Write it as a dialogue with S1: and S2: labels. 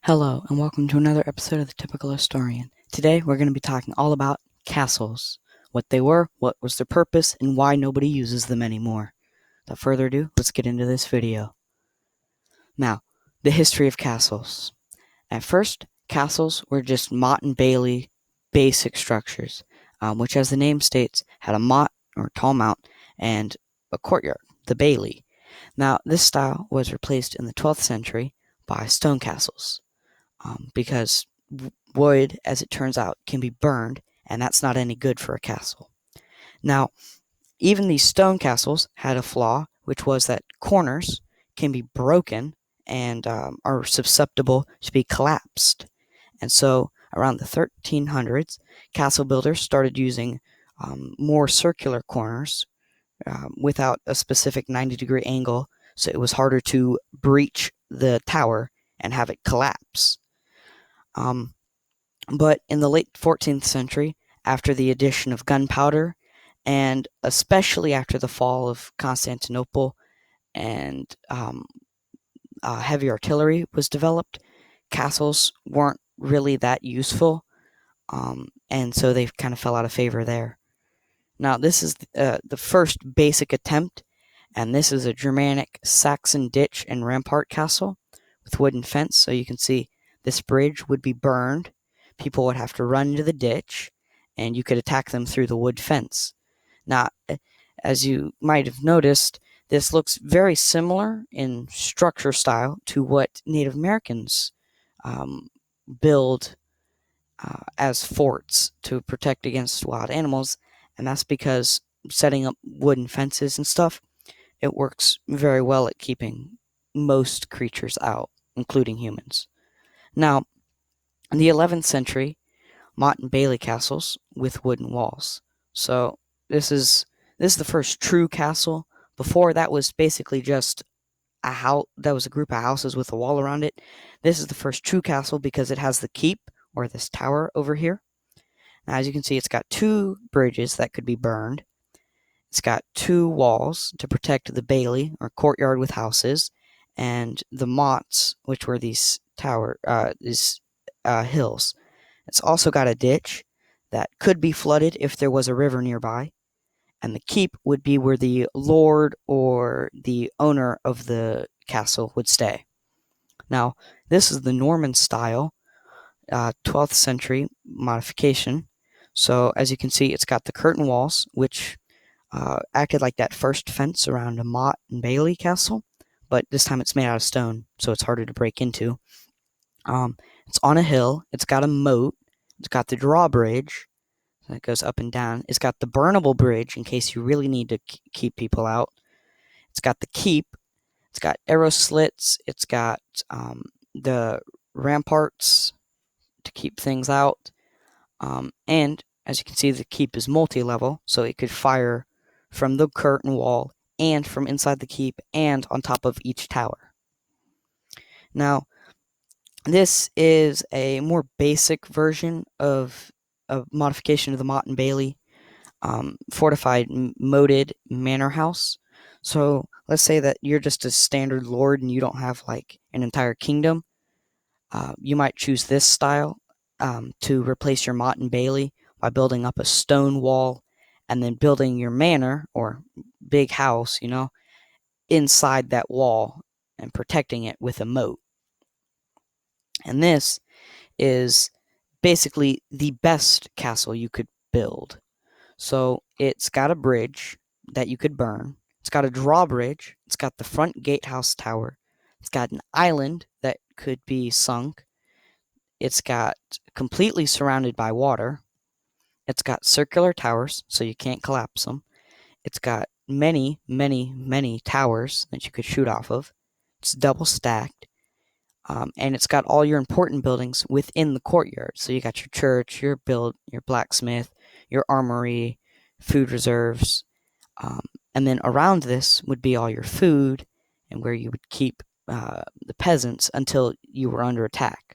S1: Hello, and welcome to another episode of The Typical Historian. Today, we're going to be talking all about castles, what they were, what was their purpose, and why nobody uses them anymore. Without further ado, let's get into this video. Now, the history of castles. At first, castles were just motte and bailey basic structures, which, as the name states, had a motte or tall mount and a courtyard, the bailey. Now, this style was replaced in the 12th century by stone castles. Because wood, as it turns out, can be burned, and that's not any good for a castle. Now, even these stone castles had a flaw, which was that corners can be broken and are susceptible to be collapsed. And so, around the 1300s, castle builders started using more circular corners without a specific 90-degree angle, so it was harder to breach the tower and have it collapse. Um, but in the late 14th century, after the addition of gunpowder, and especially after the fall of Constantinople and heavy artillery was developed, castles weren't really that useful, and so they kind of fell out of favor there. Now, this is the first basic attempt, and this is a Germanic Saxon ditch and rampart castle with wooden fence. So you can see this bridge would be burned. People would have to run into the ditch, and you could attack them through the wood fence. Now, as you might have noticed, this looks very similar in structure style to what Native Americans build as forts to protect against wild animals, and that's because setting up wooden fences and stuff, it works very well at keeping most creatures out, including humans. Now, in the 11th century, motte and bailey castles with wooden walls. So this is the first true castle. Before that was basically just a house. That was a group of houses with a wall around it. This is the first true castle because it has the keep, or this tower over here. Now, as you can see, it's got two bridges that could be burned. It's got two walls to protect the bailey, or courtyard with houses, and the mottes, which were these hills. It's also got a ditch that could be flooded if there was a river nearby, and the keep would be where the lord or the owner of the castle would stay. Now, this is the Norman style, 12th century modification. So, as you can see, it's got the curtain walls, which acted like that first fence around a motte and bailey castle, but this time it's made out of stone, so it's harder to break into. It's on a hill. It's got a moat. It's got the drawbridge that goes up and down. It's got the burnable bridge in case you really need to keep people out. It's got the keep. It's got arrow slits. It's got the ramparts to keep things out. And as you can see, the keep is multi-level, so it could fire from the curtain wall and from inside the keep and on top of each tower. Now, this is a more basic version of a modification of the motte and bailey fortified moated manor house. So let's say that you're just a standard lord and you don't have like an entire kingdom. You might choose this style to replace your motte and bailey by building up a stone wall and then building your manor or big house, inside that wall and protecting it with a moat. And this is basically the best castle you could build. So it's got a bridge that you could burn. It's got a drawbridge. It's got the front gatehouse tower. It's got an island that could be sunk. It's got completely surrounded by water. It's got circular towers, so you can't collapse them. It's got many, many, many towers that you could shoot off of. It's double stacked. And it's got all your important buildings within the courtyard. So you got your church, your blacksmith, your armory, food reserves. And then around this would be all your food and where you would keep the peasants until you were under attack.